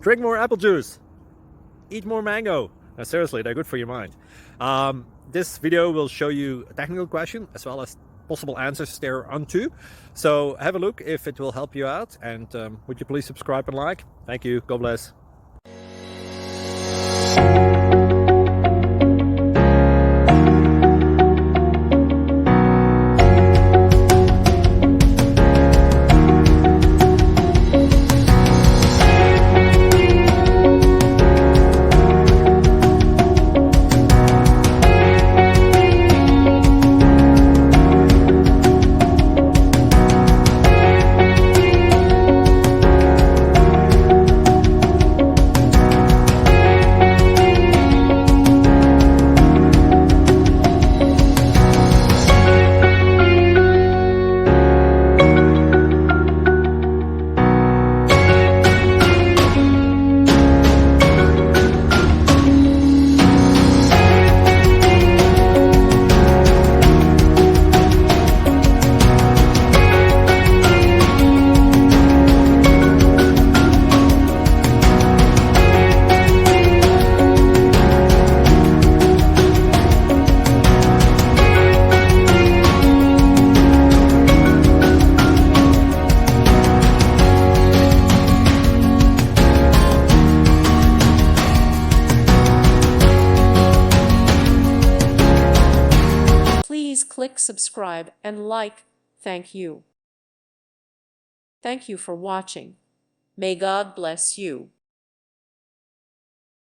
Drink more apple juice. Eat more mango. No, seriously, they're good for your mind. This video will show you a technical question as well as possible answers thereunto. So have a look if it will help you out, and would you please subscribe and like? Thank you. God bless. Please click subscribe and like. Thank you. Thank you for watching. May God bless you.